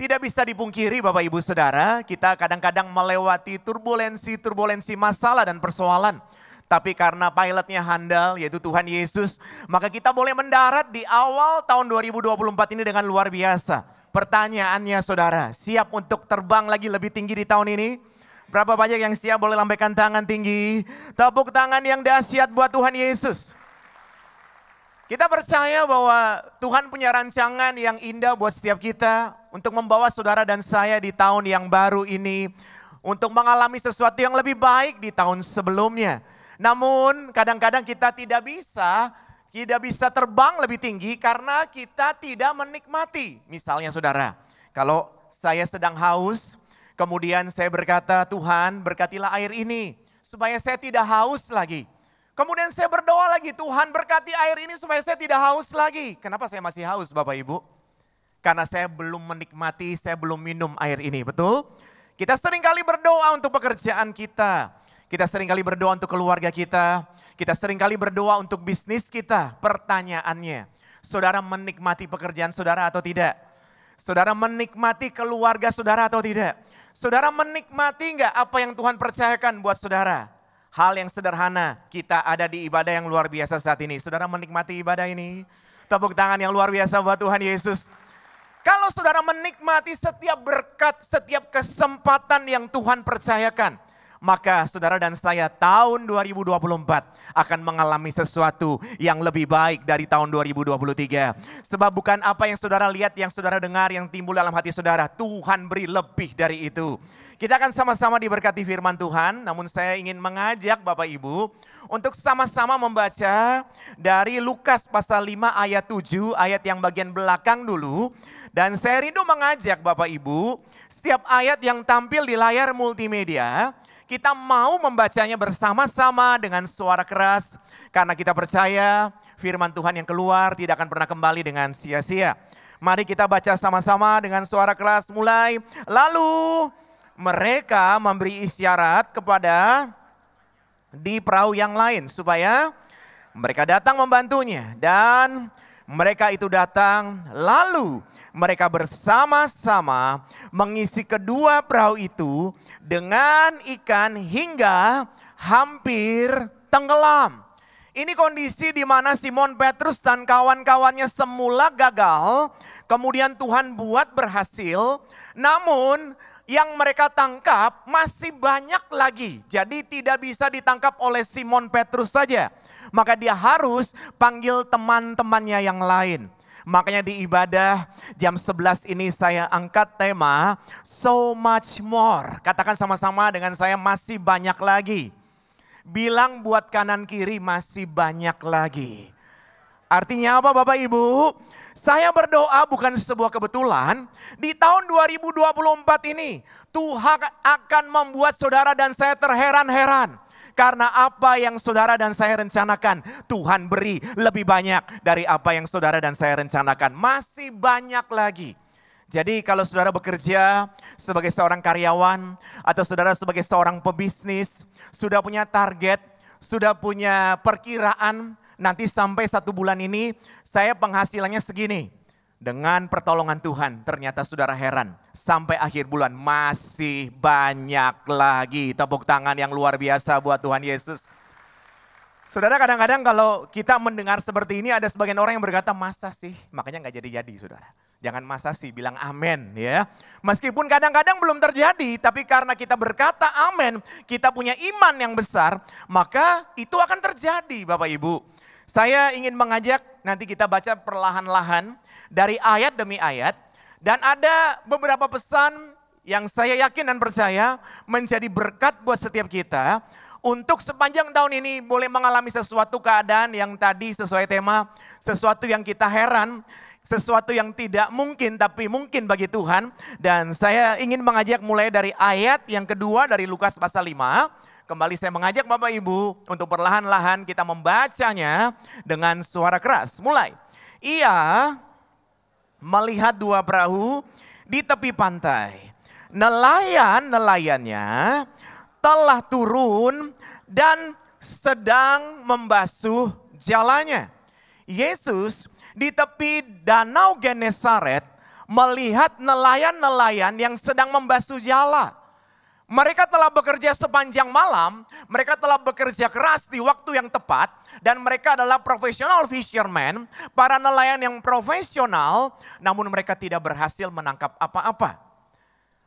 Tidak bisa dipungkiri Bapak Ibu Saudara, kita kadang-kadang melewati turbulensi masalah dan persoalan. Tapi karena pilotnya handal yaitu Tuhan Yesus, maka kita boleh mendarat di awal tahun 2024 ini dengan luar biasa. Pertanyaannya saudara, siap untuk terbang lagi lebih tinggi di tahun ini? Berapa banyak yang siap boleh lambaikan tangan tinggi? Tepuk tangan yang dahsyat buat Tuhan Yesus. Kita percaya bahwa Tuhan punya rancangan yang indah buat setiap kita untuk membawa saudara dan saya di tahun yang baru ini untuk mengalami sesuatu yang lebih baik di tahun sebelumnya. Namun kadang-kadang kita tidak bisa terbang lebih tinggi karena kita tidak menikmati. Misalnya saudara, kalau saya sedang haus, kemudian saya berkata, Tuhan berkatilah air ini supaya saya tidak haus lagi. Kemudian saya berdoa lagi, Tuhan berkati air ini supaya saya tidak haus lagi. Kenapa saya masih haus Bapak Ibu? Karena saya belum menikmati, saya belum minum air ini, betul? Kita seringkali berdoa untuk pekerjaan kita. Kita seringkali berdoa untuk keluarga kita. Kita seringkali berdoa untuk bisnis kita. Pertanyaannya, saudara menikmati pekerjaan saudara atau tidak? Saudara menikmati keluarga saudara atau tidak? Saudara menikmati enggak apa yang Tuhan percayakan buat saudara? Hal yang sederhana, kita ada di ibadah yang luar biasa saat ini. Saudara menikmati ibadah ini? Tepuk tangan yang luar biasa buat Tuhan Yesus. Kalau saudara menikmati setiap berkat, setiap kesempatan yang Tuhan percayakan, maka saudara dan saya tahun 2024 akan mengalami sesuatu yang lebih baik dari tahun 2023. Sebab bukan apa yang saudara lihat, yang saudara dengar, yang timbul dalam hati saudara. Tuhan beri lebih dari itu. Kita akan sama-sama diberkati firman Tuhan, namun saya ingin mengajak Bapak Ibu untuk sama-sama membaca dari Lukas pasal 5 ayat 7, ayat yang bagian belakang dulu. Dan saya rindu mengajak Bapak Ibu, setiap ayat yang tampil di layar multimedia, kita mau membacanya bersama-sama dengan suara keras. Karena kita percaya firman Tuhan yang keluar tidak akan pernah kembali dengan sia-sia. Mari kita baca sama-sama dengan suara keras mulai. Lalu mereka memberi isyarat kepada di perahu yang lain supaya mereka datang membantunya. Dan mereka itu datang, lalu mereka bersama-sama mengisi kedua perahu itu dengan ikan hingga hampir tenggelam. Ini kondisi di mana Simon Petrus dan kawan-kawannya semula gagal, kemudian Tuhan buat berhasil, namun yang mereka tangkap masih banyak lagi. Jadi tidak bisa ditangkap oleh Simon Petrus saja. Maka dia harus panggil teman-temannya yang lain. Makanya di ibadah jam 11 ini saya angkat tema so much more. Katakan sama-sama dengan saya, masih banyak lagi. Bilang buat kanan kiri, masih banyak lagi. Artinya apa Bapak Ibu? Saya berdoa bukan sebuah kebetulan, di tahun 2024 ini Tuhan akan membuat saudara dan saya terheran-heran. Karena apa yang saudara dan saya rencanakan, Tuhan beri lebih banyak dari apa yang saudara dan saya rencanakan. Masih banyak lagi. Jadi kalau saudara bekerja sebagai seorang karyawan atau saudara sebagai seorang pebisnis, sudah punya target, sudah punya perkiraan, nanti sampai 1 bulan ini saya penghasilannya segini. Dengan pertolongan Tuhan ternyata saudara heran. Sampai akhir bulan masih banyak lagi. Tepuk tangan yang luar biasa buat Tuhan Yesus. Saudara, kadang-kadang kalau kita mendengar seperti ini ada sebagian orang yang berkata, masa sih? Makanya gak jadi-jadi saudara. Jangan masa sih, bilang amin ya. Meskipun kadang-kadang belum terjadi, tapi karena kita berkata amin, kita punya iman yang besar, maka itu akan terjadi Bapak Ibu. Saya ingin mengajak nanti kita baca perlahan-lahan dari ayat demi ayat. Dan ada beberapa pesan yang saya yakin dan percaya menjadi berkat buat setiap kita. Untuk sepanjang tahun ini boleh mengalami sesuatu keadaan yang tadi sesuai tema. Sesuatu yang kita heran, sesuatu yang tidak mungkin tapi mungkin bagi Tuhan. Dan saya ingin mengajak mulai dari ayat yang kedua dari Lukas pasal 5. Kembali saya mengajak Bapak Ibu untuk perlahan-lahan kita membacanya dengan suara keras. Mulai. Ia melihat 2 perahu di tepi pantai. Nelayan-nelayannya telah turun dan sedang membasuh jalannya. Yesus di tepi danau Genesaret melihat nelayan-nelayan yang sedang membasuh jala. Mereka telah bekerja sepanjang malam, mereka telah bekerja keras di waktu yang tepat, dan mereka adalah profesional fisherman, para nelayan yang profesional, namun mereka tidak berhasil menangkap apa-apa.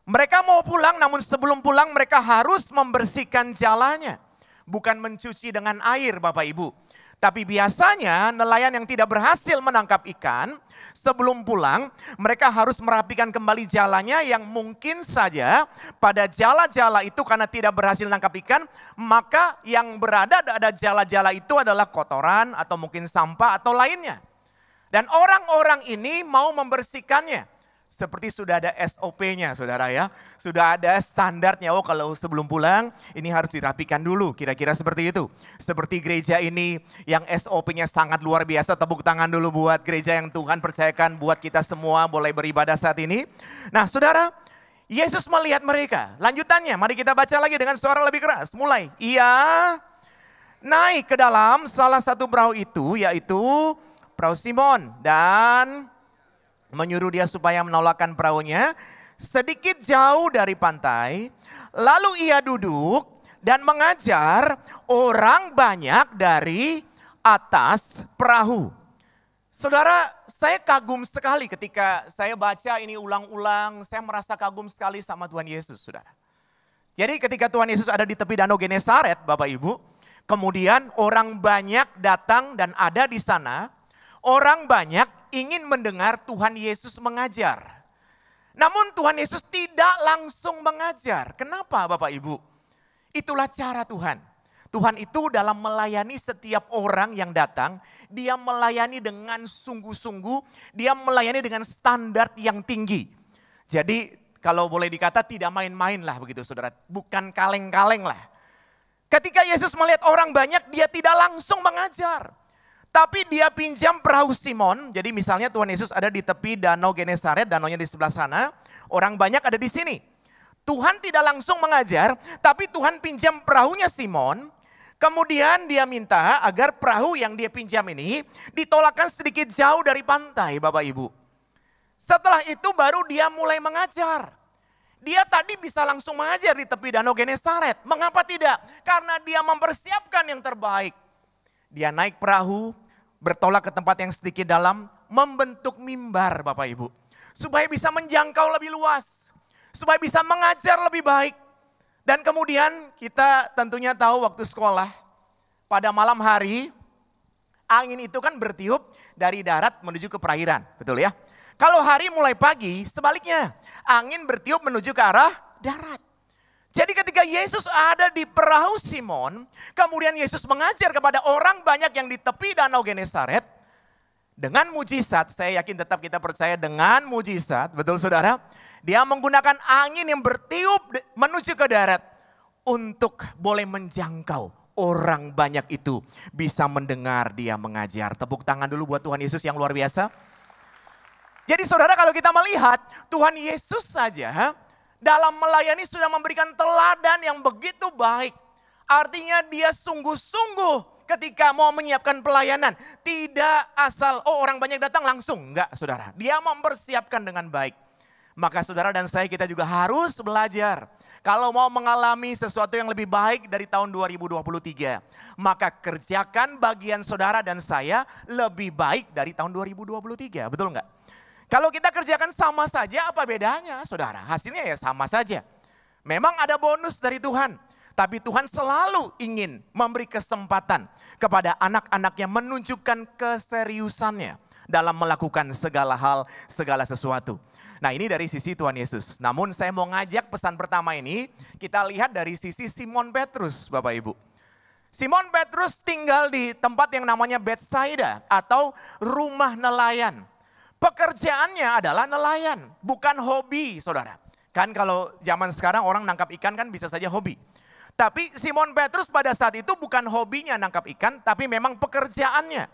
Mereka mau pulang, namun sebelum pulang mereka harus membersihkan jalannya. Bukan mencuci dengan air Bapak Ibu. Tapi biasanya nelayan yang tidak berhasil menangkap ikan, sebelum pulang mereka harus merapikan kembali jalannya yang mungkin saja pada jala-jala itu karena tidak berhasil menangkap ikan, maka yang berada pada jala-jala itu adalah kotoran atau mungkin sampah atau lainnya. Dan orang-orang ini mau membersihkannya. Seperti sudah ada SOP-nya saudara ya. Sudah ada standarnya, oh kalau sebelum pulang ini harus dirapikan dulu, kira-kira seperti itu. Seperti gereja ini yang SOP-nya sangat luar biasa, tepuk tangan dulu buat gereja yang Tuhan percayakan buat kita semua boleh beribadah saat ini. Nah saudara, Yesus melihat mereka. Lanjutannya, mari kita baca lagi dengan suara lebih keras. Mulai, ia naik ke dalam salah satu perahu itu, yaitu perahu Simon, dan menyuruh dia supaya menolakkan perahunya sedikit jauh dari pantai. Lalu ia duduk dan mengajar orang banyak dari atas perahu. Saudara, saya kagum sekali ketika saya baca ini ulang-ulang. Saya merasa kagum sekali sama Tuhan Yesus, saudara. Jadi ketika Tuhan Yesus ada di tepi Danau Genesaret, Bapak Ibu, kemudian orang banyak datang dan ada di sana. Orang banyak ingin mendengar Tuhan Yesus mengajar. Namun Tuhan Yesus tidak langsung mengajar. Kenapa Bapak Ibu? Itulah cara Tuhan. Tuhan itu dalam melayani setiap orang yang datang, dia melayani dengan sungguh-sungguh, dia melayani dengan standar yang tinggi. Jadi kalau boleh dikata tidak main-main lah begitu saudara, bukan kaleng-kaleng lah. Ketika Yesus melihat orang banyak, dia tidak langsung mengajar. Tapi dia pinjam perahu Simon, jadi misalnya Tuhan Yesus ada di tepi Danau Genesaret, danaunya di sebelah sana, orang banyak ada di sini. Tuhan tidak langsung mengajar, tapi Tuhan pinjam perahunya Simon, kemudian dia minta agar perahu yang dia pinjam ini ditolakkan sedikit jauh dari pantai Bapak Ibu. Setelah itu baru dia mulai mengajar. Dia tadi bisa langsung mengajar di tepi Danau Genesaret, mengapa tidak? Karena dia mempersiapkan yang terbaik. Dia naik perahu, bertolak ke tempat yang sedikit dalam, membentuk mimbar Bapak Ibu. Supaya bisa menjangkau lebih luas, supaya bisa mengajar lebih baik. Dan kemudian kita tentunya tahu waktu sekolah, pada malam hari, angin itu kan bertiup dari darat menuju ke perairan, betul ya? Kalau hari mulai pagi, sebaliknya, angin bertiup menuju ke arah darat. Jadi ketika Yesus ada di perahu Simon, kemudian Yesus mengajar kepada orang banyak yang di tepi Danau Genesaret, dengan mujizat, saya yakin tetap kita percaya dengan mujizat, betul saudara? Dia menggunakan angin yang bertiup menuju ke darat untuk boleh menjangkau orang banyak itu bisa mendengar dia mengajar. Tepuk tangan dulu buat Tuhan Yesus yang luar biasa. Jadi saudara kalau kita melihat Tuhan Yesus saja dalam melayani sudah memberikan teladan yang begitu baik. Artinya dia sungguh-sungguh ketika mau menyiapkan pelayanan. Tidak asal, oh orang banyak datang langsung. Enggak saudara, dia mempersiapkan dengan baik. Maka saudara dan saya kita juga harus belajar. Kalau mau mengalami sesuatu yang lebih baik dari tahun 2023. Maka kerjakan bagian saudara dan saya lebih baik dari tahun 2023. Betul enggak? Kalau kita kerjakan sama saja apa bedanya saudara? Hasilnya ya sama saja. Memang ada bonus dari Tuhan. Tapi Tuhan selalu ingin memberi kesempatan kepada anak-anaknya menunjukkan keseriusannya dalam melakukan segala hal, segala sesuatu. Nah ini dari sisi Tuhan Yesus. Namun saya mau ngajak pesan pertama ini, kita lihat dari sisi Simon Petrus Bapak Ibu. Simon Petrus tinggal di tempat yang namanya Betsaida atau rumah nelayan. Pekerjaannya adalah nelayan, bukan hobi saudara. Kan kalau zaman sekarang orang nangkap ikan kan bisa saja hobi. Tapi Simon Petrus pada saat itu bukan hobinya nangkap ikan, tapi memang pekerjaannya.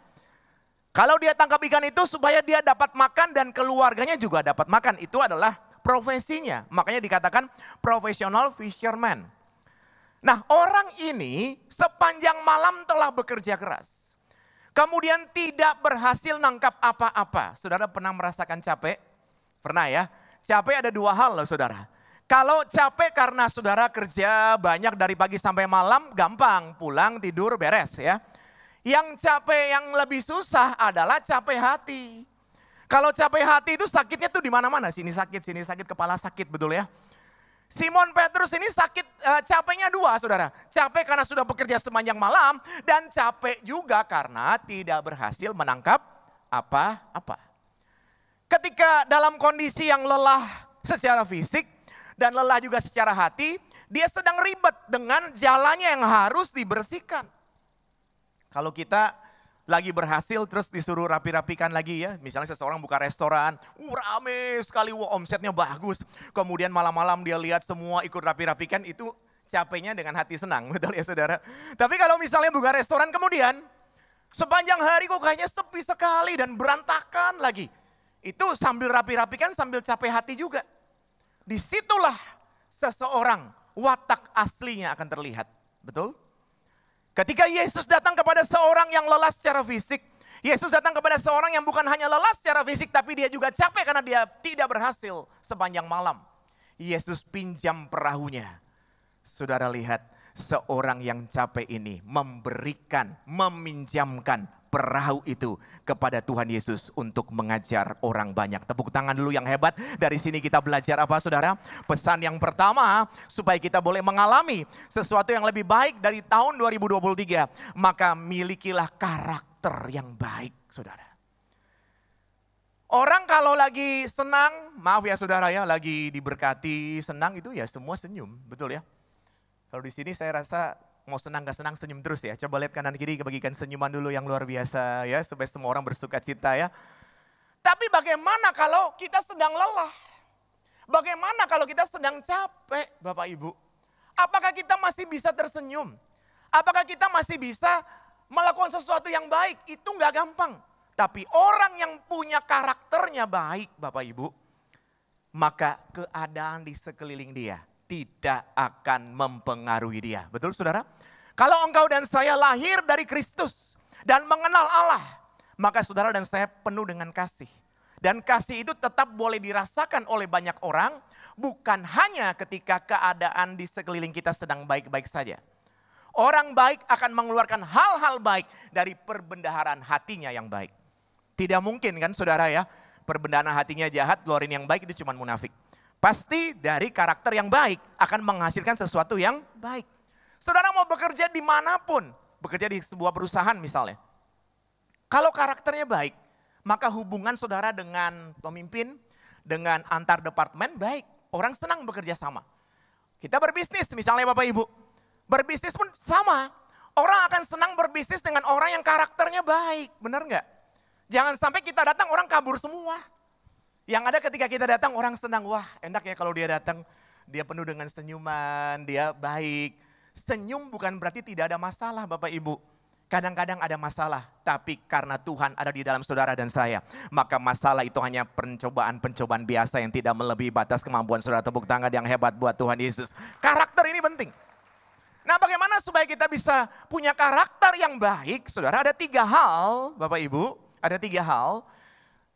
Kalau dia tangkap ikan itu supaya dia dapat makan dan keluarganya juga dapat makan. Itu adalah profesinya, makanya dikatakan professional fisherman. Nah orang ini sepanjang malam telah bekerja keras. Kemudian tidak berhasil nangkap apa-apa. Saudara pernah merasakan capek? Pernah ya? Capek ada dua hal loh saudara. Kalau capek karena saudara kerja banyak dari pagi sampai malam, gampang, pulang tidur beres ya. Yang capek yang lebih susah adalah capek hati. Kalau capek hati itu sakitnya tuh di mana-mana, sini sakit, kepala sakit, betul ya. Simon Petrus ini sakit, capeknya dua saudara. Capek karena sudah bekerja sepanjang malam dan capek juga karena tidak berhasil menangkap apa-apa. Ketika dalam kondisi yang lelah secara fisik dan lelah juga secara hati, dia sedang ribet dengan jalannya yang harus dibersihkan. Kalau kita lagi berhasil terus disuruh rapi-rapikan lagi ya. Misalnya seseorang buka restoran, rame sekali, omsetnya bagus. Kemudian malam-malam dia lihat semua ikut rapi-rapikan, itu capeknya dengan hati senang, betul ya saudara. Tapi kalau misalnya buka restoran kemudian, sepanjang hari kok kayaknya sepi sekali dan berantakan lagi. Itu sambil rapi-rapikan sambil capek hati juga. Disitulah seseorang watak aslinya akan terlihat, betul? Ketika Yesus datang kepada seorang yang lelah secara fisik, Yesus datang kepada seorang yang bukan hanya lelah secara fisik, tapi dia juga capek karena dia tidak berhasil sepanjang malam. Yesus pinjam perahunya. Saudara lihat, seorang yang capek ini memberikan, meminjamkan perahu itu kepada Tuhan Yesus untuk mengajar orang banyak. Tepuk tangan dulu yang hebat. Dari sini kita belajar apa saudara? Pesan yang pertama, supaya kita boleh mengalami sesuatu yang lebih baik dari tahun 2023. Maka milikilah karakter yang baik saudara. Orang kalau lagi senang, maaf ya saudara ya, lagi diberkati, senang itu ya semua senyum, betul ya? Kalau di sini saya rasa mau senang gak senang senyum terus ya. Coba lihat kanan kiri, bagikan senyuman dulu yang luar biasa ya. Supaya semua orang bersuka cita ya. Tapi bagaimana kalau kita sedang lelah? Bagaimana kalau kita sedang capek Bapak Ibu? Apakah kita masih bisa tersenyum? Apakah kita masih bisa melakukan sesuatu yang baik? Itu gak gampang. Tapi orang yang punya karakternya baik Bapak Ibu, maka keadaan di sekeliling dia tidak akan mempengaruhi dia. Betul saudara? Kalau engkau dan saya lahir dari Kristus dan mengenal Allah, maka saudara dan saya penuh dengan kasih. Dan kasih itu tetap boleh dirasakan oleh banyak orang, bukan hanya ketika keadaan di sekeliling kita sedang baik-baik saja. Orang baik akan mengeluarkan hal-hal baik dari perbendaharaan hatinya yang baik. Tidak mungkin kan saudara ya, perbendaharaan hatinya jahat, keluarin yang baik itu cuma munafik. Pasti dari karakter yang baik akan menghasilkan sesuatu yang baik. Saudara mau bekerja dimanapun, bekerja di sebuah perusahaan misalnya. Kalau karakternya baik, maka hubungan saudara dengan pemimpin, dengan antar departemen baik. Orang senang bekerja sama. Kita berbisnis misalnya Bapak Ibu. Berbisnis pun sama. Orang akan senang berbisnis dengan orang yang karakternya baik, benar nggak? Jangan sampai kita datang orang kabur semua. Yang ada ketika kita datang orang senang, wah enak ya kalau dia datang, dia penuh dengan senyuman, dia baik. Senyum bukan berarti tidak ada masalah Bapak Ibu. Kadang-kadang ada masalah, tapi karena Tuhan ada di dalam saudara dan saya, maka masalah itu hanya pencobaan-pencobaan biasa yang tidak melebihi batas kemampuan saudara. Tepuk tangan yang hebat buat Tuhan Yesus. Karakter ini penting. Nah bagaimana supaya kita bisa punya karakter yang baik, saudara? Ada 3 hal Bapak Ibu, ada 3 hal.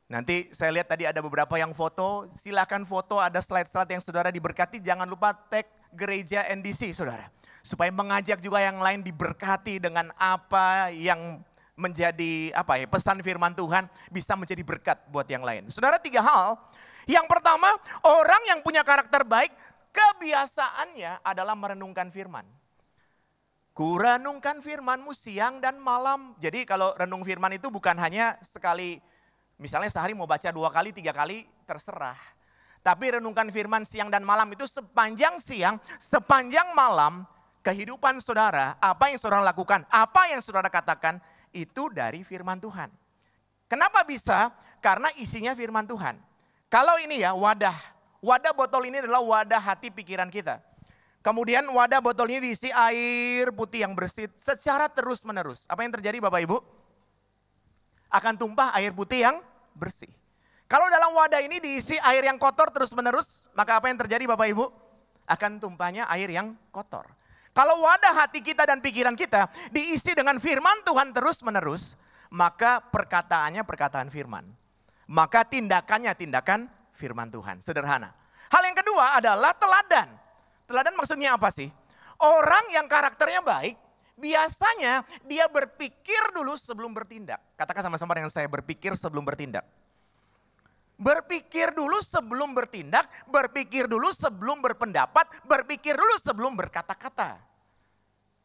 Nanti saya lihat tadi ada beberapa yang foto, silakan foto, ada slide-slide yang saudara diberkati. Jangan lupa tag gereja NDC saudara. Supaya mengajak juga yang lain diberkati dengan apa yang menjadi pesan firman Tuhan bisa menjadi berkat buat yang lain. Saudara 3 hal. Yang pertama, orang yang punya karakter baik, kebiasaannya adalah merenungkan firman. Kurenungkan firman-Mu siang dan malam. Jadi kalau renung firman itu bukan hanya sekali. Misalnya sehari mau baca 2 kali, 3 kali, terserah. Tapi renungkan firman siang dan malam itu sepanjang siang, sepanjang malam, kehidupan saudara, apa yang saudara lakukan, apa yang saudara katakan, itu dari firman Tuhan. Kenapa bisa? Karena isinya firman Tuhan. Kalau ini ya wadah botol ini adalah wadah hati pikiran kita. Kemudian wadah botol ini diisi air putih yang bersih secara terus menerus. Apa yang terjadi Bapak Ibu? Akan tumpah air putih yang bersih. Kalau dalam wadah ini diisi air yang kotor terus menerus, maka apa yang terjadi Bapak Ibu? Akan tumpahnya air yang kotor. Kalau wadah hati kita dan pikiran kita diisi dengan firman Tuhan terus menerus, maka perkataannya perkataan firman. Maka tindakannya tindakan firman Tuhan. Sederhana. Hal yang kedua adalah teladan. Teladan maksudnya apa sih? Orang yang karakternya baik, biasanya dia berpikir dulu sebelum bertindak. Katakan sama-sama dengan saya, berpikir sebelum bertindak. Berpikir dulu sebelum bertindak, berpikir dulu sebelum berpendapat, berpikir dulu sebelum berkata-kata.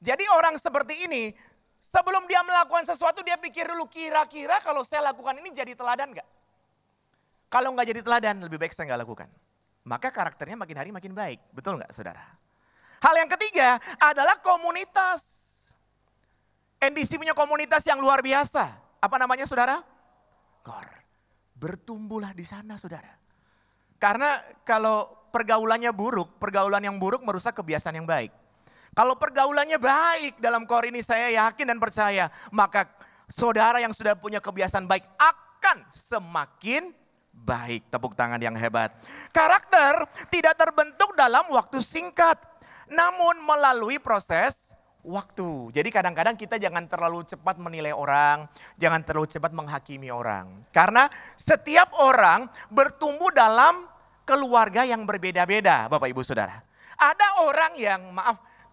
Jadi orang seperti ini, sebelum dia melakukan sesuatu, dia pikir dulu kira-kira kalau saya lakukan ini jadi teladan nggak? Kalau nggak jadi teladan, lebih baik saya nggak lakukan. Maka karakternya makin hari makin baik. Betul nggak saudara? Hal yang ketiga adalah komunitas. NDC punya komunitas yang luar biasa. Apa namanya saudara? Kor. Bertumbuhlah di sana saudara. Karena kalau pergaulannya buruk, pergaulan yang buruk merusak kebiasaan yang baik. Kalau pergaulannya baik dalam kor ini saya yakin dan percaya. Maka saudara yang sudah punya kebiasaan baik akan semakin baik. Tepuk tangan yang hebat. Karakter tidak terbentuk dalam waktu singkat. Namun melalui proses waktu. Jadi kadang-kadang kita jangan terlalu cepat menilai orang. Jangan terlalu cepat menghakimi orang. Karena setiap orang bertumbuh dalam keluarga yang berbeda-beda Bapak Ibu Saudara. Ada orang yang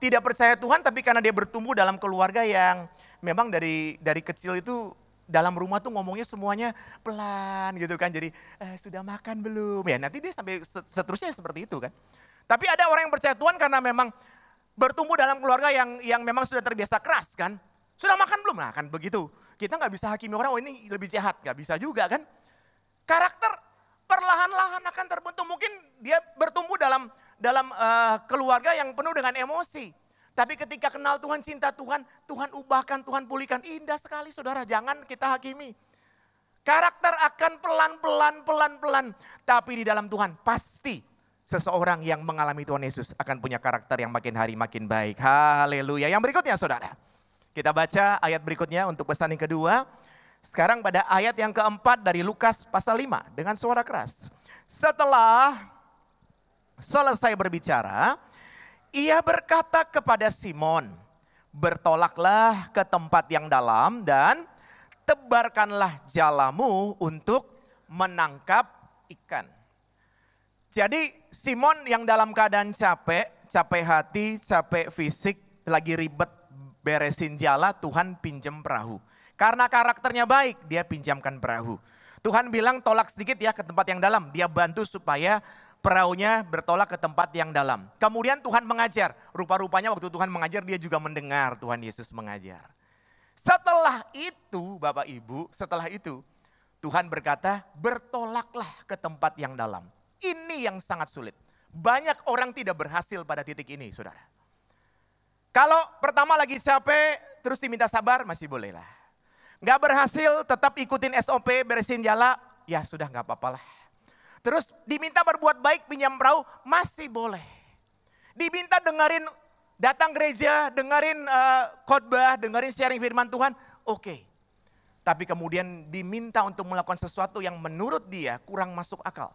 tidak percaya Tuhan tapi karena dia bertumbuh dalam keluarga yang memang dari kecil itu dalam rumah tuh ngomongnya semuanya pelan gitu kan. Jadi sudah makan belum? Ya nanti dia sampai seterusnya seperti itu kan. Tapi ada orang yang percaya Tuhan karena memang bertumbuh dalam keluarga yang memang sudah terbiasa keras kan. Sudah makan belum? Nah kan begitu. Kita nggak bisa hakimi orang, oh ini lebih jahat. Nggak bisa juga kan. Karakter perlahan-lahan akan terbentuk. Mungkin dia bertumbuh dalam keluarga yang penuh dengan emosi. Tapi ketika kenal Tuhan, cinta Tuhan, Tuhan ubahkan, Tuhan pulihkan. Indah sekali saudara, jangan kita hakimi. Karakter akan pelan-pelan. Tapi di dalam Tuhan pasti seseorang yang mengalami Tuhan Yesus akan punya karakter yang makin hari makin baik. Haleluya. Yang berikutnya saudara. Kita baca ayat berikutnya untuk pesan yang kedua. Sekarang pada ayat yang keempat dari Lukas pasal 5 dengan suara keras. Setelah selesai berbicara, ia berkata kepada Simon, bertolaklah ke tempat yang dalam dan tebarkanlah jalamu untuk menangkap ikan. Jadi Simon yang dalam keadaan capek hati, capek fisik, lagi ribet beresin jala, Tuhan pinjam perahu. Karena karakternya baik, dia pinjamkan perahu. Tuhan bilang tolak sedikit ya ke tempat yang dalam, dia bantu supaya perahunya bertolak ke tempat yang dalam. Kemudian Tuhan mengajar. Rupa-rupanya waktu Tuhan mengajar dia juga mendengar Tuhan Yesus mengajar. Setelah itu Bapak Ibu, setelah itu Tuhan berkata bertolaklah ke tempat yang dalam. Ini yang sangat sulit. Banyak orang tidak berhasil pada titik ini saudara. Kalau pertama lagi capek terus diminta sabar masih boleh lah. Gak berhasil tetap ikutin SOP beresin jala ya sudah gak apa-apa lah. Terus diminta berbuat baik pinjam perahu masih boleh. Diminta datang gereja, dengerin khotbah, dengerin sharing firman Tuhan, oke. Tapi kemudian diminta untuk melakukan sesuatu yang menurut dia kurang masuk akal.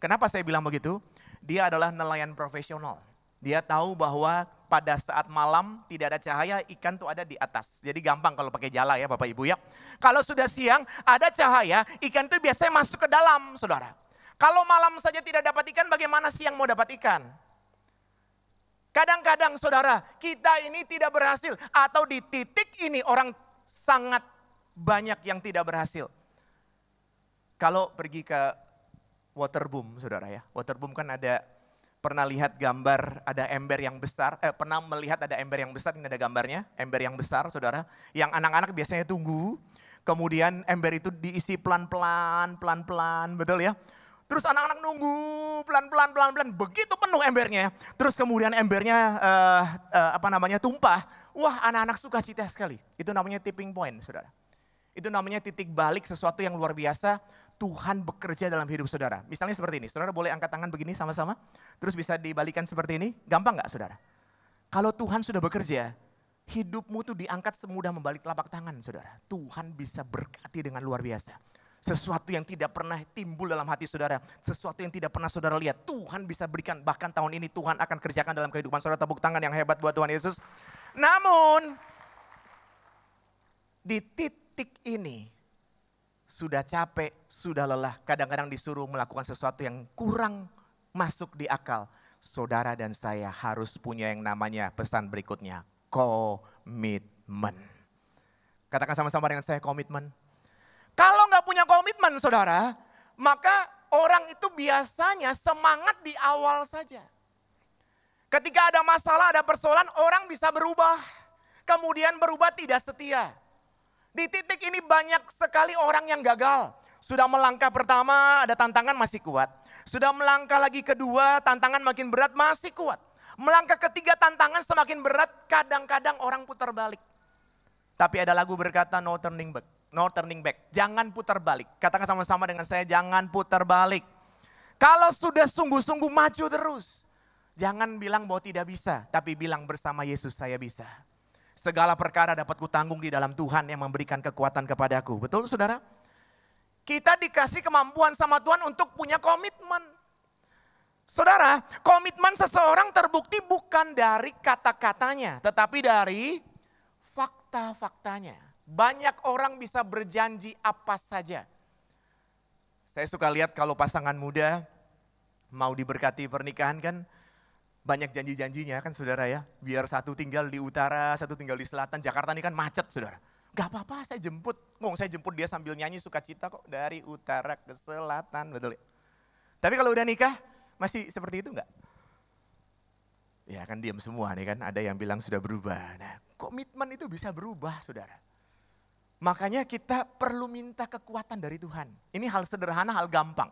Kenapa saya bilang begitu? Dia adalah nelayan profesional. Dia tahu bahwa pada saat malam tidak ada cahaya, ikan tuh ada di atas. Jadi gampang kalau pakai jala ya Bapak Ibu ya. Kalau sudah siang ada cahaya, ikan tuh biasanya masuk ke dalam saudara. Kalau malam saja tidak dapat ikan, bagaimana siang mau dapat ikan? Kadang-kadang saudara, kita ini tidak berhasil. Atau di titik ini orang sangat banyak yang tidak berhasil. Kalau pergi ke waterboom saudara ya. Waterboom kan pernah lihat gambar ada ember yang besar. Pernah melihat ada ember yang besar, ini ada gambarnya. Ember yang besar saudara. Yang anak-anak biasanya tunggu. Kemudian ember itu diisi pelan-pelan, betul ya. Terus anak-anak nunggu pelan-pelan, begitu penuh embernya. Terus kemudian embernya tumpah. Wah anak-anak suka cita sekali. Itu namanya tipping point saudara. Itu namanya titik balik sesuatu yang luar biasa. Tuhan bekerja dalam hidup saudara. Misalnya seperti ini, saudara boleh angkat tangan begini sama-sama. Terus bisa dibalikan seperti ini, gampang gak saudara? Kalau Tuhan sudah bekerja, hidupmu tuh diangkat semudah membalik telapak tangan saudara. Tuhan bisa berkati dengan luar biasa. Sesuatu yang tidak pernah timbul dalam hati saudara. Sesuatu yang tidak pernah saudara lihat. Tuhan bisa berikan, bahkan tahun ini Tuhan akan kerjakan dalam kehidupan saudara. Tepuk tangan yang hebat buat Tuhan Yesus. Namun, di titik ini, sudah capek, sudah lelah, kadang-kadang disuruh melakukan sesuatu yang kurang masuk di akal. Saudara dan saya harus punya yang namanya pesan berikutnya, komitmen. Katakan sama-sama dengan saya, komitmen. Kalau nggak punya komitmen saudara, maka orang itu biasanya semangat di awal saja. Ketika ada masalah, ada persoalan, orang bisa berubah. Kemudian berubah tidak setia. Di titik ini banyak sekali orang yang gagal. Sudah melangkah pertama, ada tantangan masih kuat. Sudah melangkah lagi kedua, tantangan makin berat, masih kuat. Melangkah ketiga, tantangan semakin berat, kadang-kadang orang putar balik. Tapi ada lagu berkata no turning back. No turning back. Jangan putar balik. Katakan sama-sama dengan saya, jangan putar balik. Kalau sudah sungguh-sungguh maju terus. Jangan bilang bahwa tidak bisa, tapi bilang bersama Yesus saya bisa. Segala perkara dapat kutanggung di dalam Tuhan yang memberikan kekuatan kepadaku. Betul saudara? Kita dikasih kemampuan sama Tuhan untuk punya komitmen. Saudara, komitmen seseorang terbukti bukan dari kata-katanya, tetapi dari fakta-faktanya. Banyak orang bisa berjanji apa saja. Saya suka lihat kalau pasangan muda mau diberkati pernikahan kan, banyak janji-janjinya kan saudara ya. Biar satu tinggal di utara, satu tinggal di selatan. Jakarta ini kan macet saudara. Gak apa-apa saya jemput. Saya jemput dia sambil nyanyi sukacita kok. Dari utara ke selatan, betul ya. Tapi kalau udah nikah, masih seperti itu enggak? Ya kan diam semua nih kan. Ada yang bilang sudah berubah. Nah komitmen itu bisa berubah saudara. Makanya kita perlu minta kekuatan dari Tuhan. Ini hal sederhana, hal gampang.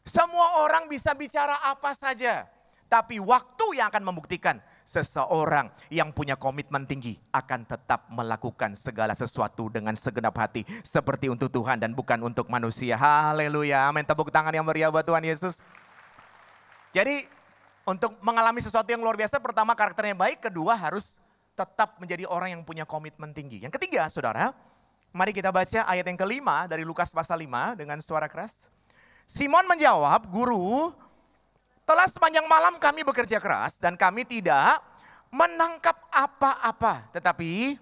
Semua orang bisa bicara apa saja. Tapi waktu yang akan membuktikan seseorang yang punya komitmen tinggi akan tetap melakukan segala sesuatu dengan segenap hati. Seperti untuk Tuhan dan bukan untuk manusia. Haleluya, amin. Tepuk tangan yang meriah buat Tuhan Yesus. Jadi untuk mengalami sesuatu yang luar biasa, pertama karakternya baik, kedua harus tetap menjadi orang yang punya komitmen tinggi. Yang ketiga saudara, mari kita baca ayat yang kelima dari Lukas pasal 5 dengan suara keras. Simon menjawab, Guru, telah sepanjang malam kami bekerja keras dan kami tidak menangkap apa-apa. Tetapi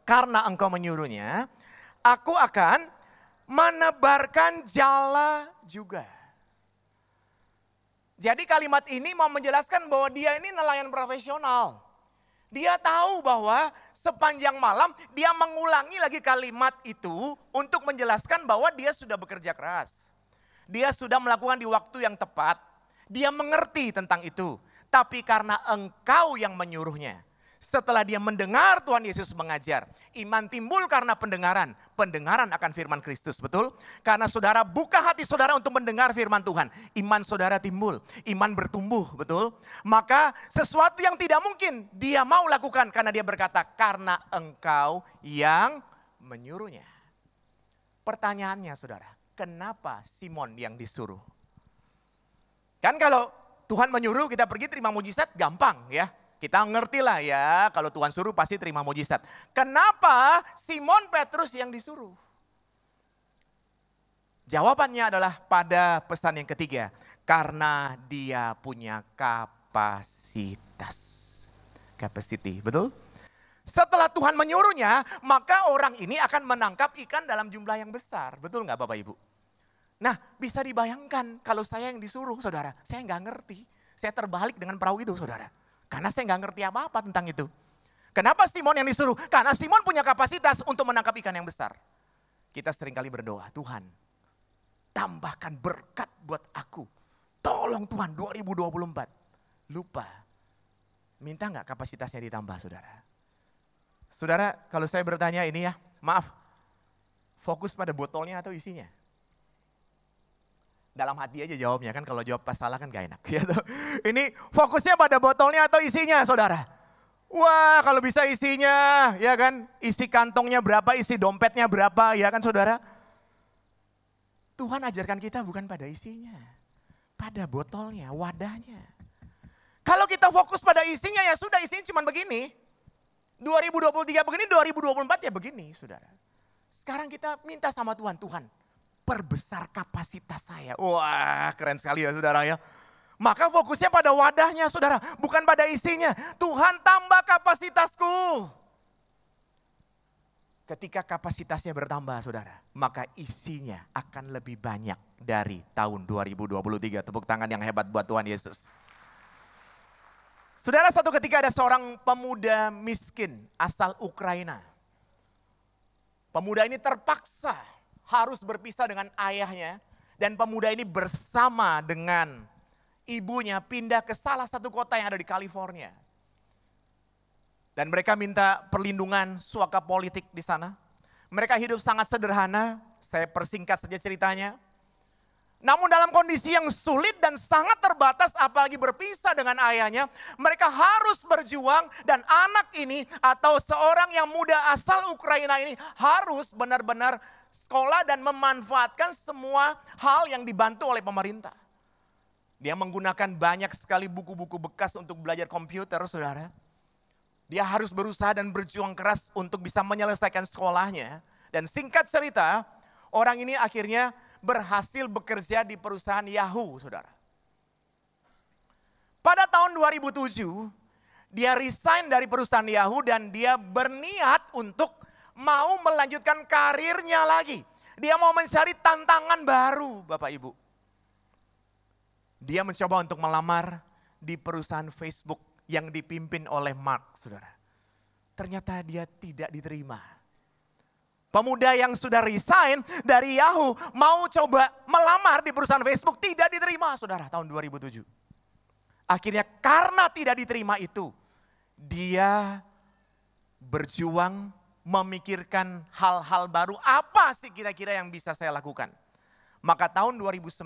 karena engkau menyuruhnya, aku akan menebarkan jala juga. Jadi kalimat ini mau menjelaskan bahwa dia ini nelayan profesional. Dia tahu bahwa sepanjang malam dia mengulangi lagi kalimat itu untuk menjelaskan bahwa dia sudah bekerja keras. Dia sudah melakukan di waktu yang tepat. Dia mengerti tentang itu. Tapi karena engkau yang menyuruhnya. Setelah dia mendengar Tuhan Yesus mengajar. Iman timbul karena pendengaran. Pendengaran akan firman Kristus, betul? Karena saudara buka hati saudara untuk mendengar firman Tuhan. Iman saudara timbul. Iman bertumbuh, betul? Maka sesuatu yang tidak mungkin dia mau lakukan. Karena dia berkata, karena engkau yang menyuruhnya. Pertanyaannya saudara, kenapa Simon yang disuruh? Kan kalau Tuhan menyuruh kita pergi terima mujizat gampang ya. Kita ngerti lah ya kalau Tuhan suruh pasti terima mujizat. Kenapa Simon Petrus yang disuruh? Jawabannya adalah pada pesan yang ketiga. Karena dia punya kapasitas. Capacity, betul? Setelah Tuhan menyuruhnya maka orang ini akan menangkap ikan dalam jumlah yang besar. Betul nggak Bapak Ibu? Nah bisa dibayangkan kalau saya yang disuruh saudara, saya nggak ngerti. Saya terbalik dengan perahu itu saudara. Karena saya nggak ngerti apa-apa tentang itu. Kenapa Simon yang disuruh? Karena Simon punya kapasitas untuk menangkap ikan yang besar. Kita seringkali berdoa, Tuhan tambahkan berkat buat aku. Tolong Tuhan 2024. Lupa, minta nggak kapasitasnya ditambah saudara? Saudara kalau saya bertanya ini ya, maaf, fokus pada botolnya atau isinya? Dalam hati aja jawabnya kan, kalau jawab pas salah kan gak enak. Gitu. Ini fokusnya pada botolnya atau isinya saudara? Wah kalau bisa isinya ya kan, isi kantongnya berapa, isi dompetnya berapa ya kan saudara. Tuhan ajarkan kita bukan pada isinya, pada botolnya, wadahnya. Kalau kita fokus pada isinya ya sudah, isinya cuma begini. 2023 begini, 2024 ya begini saudara. Sekarang kita minta sama Tuhan, Tuhan perbesar kapasitas saya. Wah keren sekali ya saudara ya. Maka fokusnya pada wadahnya saudara, bukan pada isinya. Tuhan tambah kapasitasku. Ketika kapasitasnya bertambah saudara, maka isinya akan lebih banyak dari tahun 2023. Tepuk tangan yang hebat buat Tuhan Yesus. Saudara, suatu ketika ada seorang pemuda miskin asal Ukraina. Pemuda ini terpaksa harus berpisah dengan ayahnya. Dan pemuda ini bersama dengan ibunya pindah ke salah satu kota yang ada di California. Dan mereka minta perlindungan suaka politik di sana. Mereka hidup sangat sederhana, saya persingkat saja ceritanya. Namun dalam kondisi yang sulit dan sangat terbatas, apalagi berpisah dengan ayahnya, mereka harus berjuang dan anak ini atau seorang yang muda asal Ukraina ini harus benar-benar sekolah dan memanfaatkan semua hal yang dibantu oleh pemerintah. Dia menggunakan banyak sekali buku-buku bekas untuk belajar komputer, saudara. Dia harus berusaha dan berjuang keras untuk bisa menyelesaikan sekolahnya. Dan singkat cerita, orang ini akhirnya berhasil bekerja di perusahaan Yahoo, saudara. Pada tahun 2007, dia resign dari perusahaan Yahoo dan dia berniat untuk mau melanjutkan karirnya lagi. Dia mau mencari tantangan baru, Bapak Ibu. Dia mencoba untuk melamar di perusahaan Facebook yang dipimpin oleh Mark, saudara. Ternyata dia tidak diterima. Pemuda yang sudah resign dari Yahoo mau coba melamar di perusahaan Facebook, tidak diterima, saudara, tahun 2007. Akhirnya karena tidak diterima itu, dia berjuang memikirkan hal-hal baru, apa sih kira-kira yang bisa saya lakukan. Maka tahun 2009,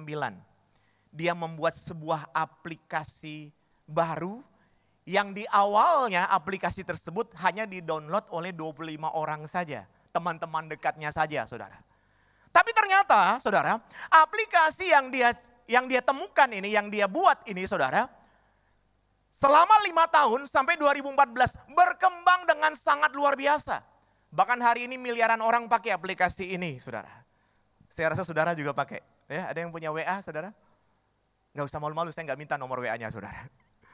dia membuat sebuah aplikasi baru yang di awalnya aplikasi tersebut hanya di-download oleh 25 orang saja. Teman-teman dekatnya saja, saudara. Tapi ternyata, saudara, aplikasi yang dia temukan ini, yang dia buat ini, saudara, selama 5 tahun sampai 2014 berkembang dengan sangat luar biasa. Bahkan hari ini miliaran orang pakai aplikasi ini, saudara. Saya rasa saudara juga pakai. Ya, ada yang punya WA, saudara? Nggak usah malu-malu, saya nggak minta nomor WA-nya, saudara.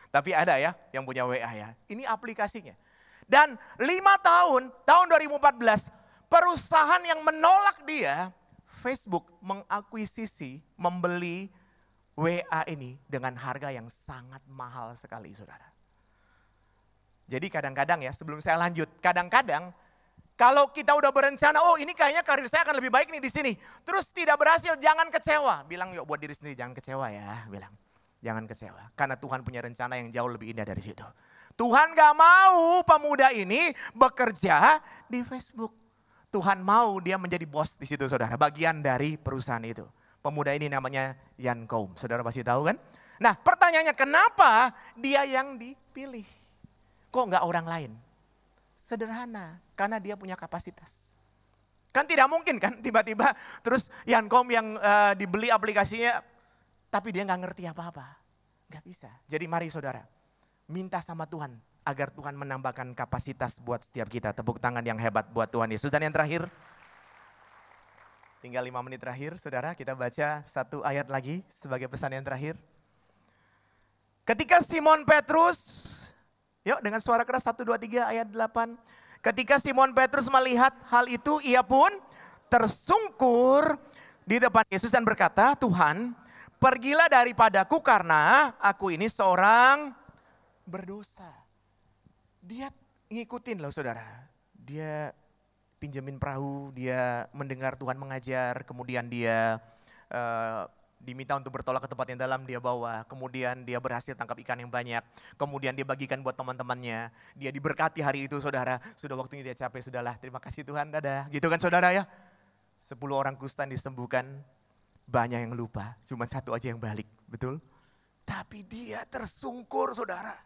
Tapi ada ya yang punya WA ya. Ini aplikasinya. Dan 5 tahun 2014, perusahaan yang menolak dia, Facebook mengakuisisi, membeli WA ini dengan harga yang sangat mahal sekali, saudara. Jadi kadang-kadang ya, sebelum saya lanjut, kadang-kadang kalau kita udah berencana, oh ini kayaknya karir saya akan lebih baik nih di sini. Terus tidak berhasil, jangan kecewa. Bilang yuk buat diri sendiri, jangan kecewa ya, bilang. Jangan kecewa, karena Tuhan punya rencana yang jauh lebih indah dari situ. Tuhan gak mau pemuda ini bekerja di Facebook. Tuhan mau dia menjadi bos di situ, saudara, bagian dari perusahaan itu. Pemuda ini namanya Jan Koum, saudara pasti tahu kan? Nah pertanyaannya, kenapa dia yang dipilih? Kok gak orang lain? Sederhana, karena dia punya kapasitas. Kan tidak mungkin kan tiba-tiba terus Jan Koum yang dibeli aplikasinya, tapi dia gak ngerti apa-apa. Gak bisa. Jadi mari saudara, minta sama Tuhan agar Tuhan menambahkan kapasitas buat setiap kita. Tepuk tangan yang hebat buat Tuhan Yesus. Dan yang terakhir, tinggal 5 menit terakhir saudara, kita baca satu ayat lagi sebagai pesan yang terakhir. Ketika Simon Petrus, yuk dengan suara keras 1, 2, 3 ayat 8. Ketika Simon Petrus melihat hal itu, ia pun tersungkur di depan Yesus dan berkata, Tuhan, pergilah daripadaku karena aku ini seorang berdosa. Dia ngikutin loh saudara. Dia pinjemin perahu, dia mendengar Tuhan mengajar, kemudian dia diminta untuk bertolak ke tempat yang dalam, dia bawa. Kemudian dia berhasil tangkap ikan yang banyak. Kemudian dia bagikan buat teman-temannya. Dia diberkati hari itu saudara. Sudah waktunya dia capek, sudahlah terima kasih Tuhan, dadah. Gitu kan saudara ya. 10 orang kusta disembuhkan. Banyak yang lupa, cuma 1 aja yang balik, betul? Tapi dia tersungkur saudara.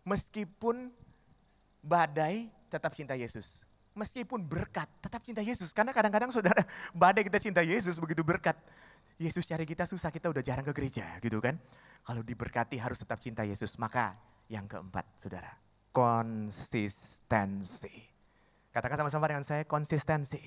Meskipun badai tetap cinta Yesus. Meskipun berkat tetap cinta Yesus. Karena kadang-kadang saudara, badai kita cinta Yesus, begitu berkat. Yesus cari kita susah, kita udah jarang ke gereja gitu kan. Kalau diberkati harus tetap cinta Yesus. Maka yang keempat saudara, konsistensi. Katakan sama-sama dengan saya, konsistensi.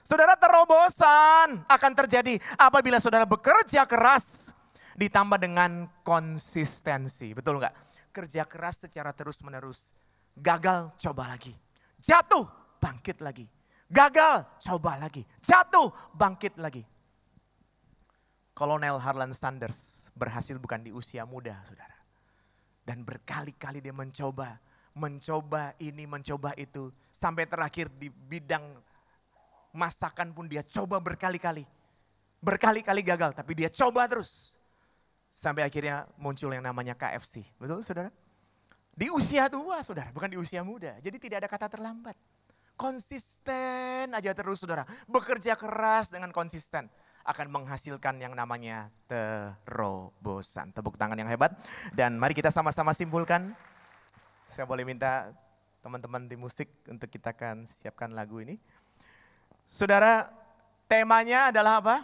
Saudara, terobosan akan terjadi apabila saudara bekerja keras ditambah dengan konsistensi. Betul enggak? Kerja keras secara terus menerus. Gagal, coba lagi. Jatuh, bangkit lagi. Gagal, coba lagi. Jatuh, bangkit lagi. Kolonel Harlan Sanders berhasil bukan di usia muda, saudara. Dan berkali-kali dia mencoba ini, mencoba itu. Sampai terakhir di bidang masakan pun dia coba berkali-kali. Berkali-kali gagal, tapi dia coba terus. Sampai akhirnya muncul yang namanya KFC. Betul saudara? Di usia tua saudara, bukan di usia muda. Jadi tidak ada kata terlambat. Konsisten aja terus saudara. Bekerja keras dengan konsisten. Akan menghasilkan yang namanya terobosan. Tepuk tangan yang hebat. Dan mari kita sama-sama simpulkan. Saya boleh minta teman-teman di musik untuk kita akan siapkan lagu ini. Saudara, temanya adalah apa?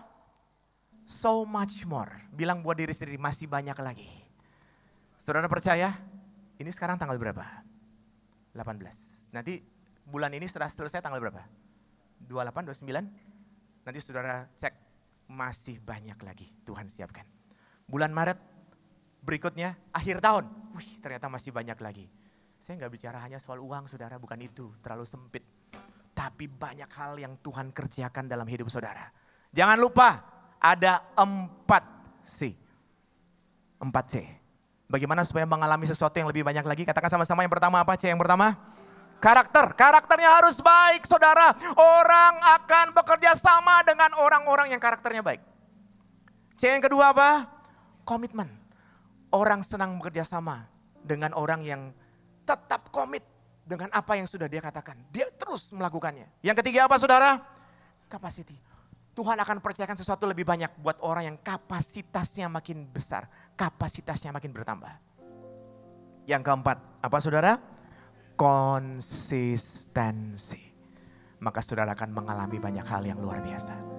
So much more. Bilang buat diri sendiri, masih banyak lagi. Saudara percaya? Ini sekarang tanggal berapa? 18. Nanti bulan ini setelah selesai tanggal berapa? 28, 29? Nanti saudara cek, masih banyak lagi Tuhan siapkan. Bulan Maret berikutnya, akhir tahun. Wih, ternyata masih banyak lagi. Saya nggak bicara hanya soal uang saudara, bukan itu, terlalu sempit. Tapi banyak hal yang Tuhan kerjakan dalam hidup saudara. Jangan lupa, ada 4C. 4C. Bagaimana supaya mengalami sesuatu yang lebih banyak lagi? Katakan sama-sama yang pertama apa? C yang pertama? Karakter. Karakternya harus baik saudara. Orang akan bekerja sama dengan orang-orang yang karakternya baik. C yang kedua apa? Komitmen. Orang senang bekerja sama dengan orang yang tetap komit dengan apa yang sudah dia katakan. Dia terus melakukannya. Yang ketiga apa saudara? Capacity. Tuhan akan percayakan sesuatu lebih banyak buat orang yang kapasitasnya makin besar. Kapasitasnya makin bertambah. Yang keempat, apa saudara? Konsistensi. Maka saudara akan mengalami banyak hal yang luar biasa.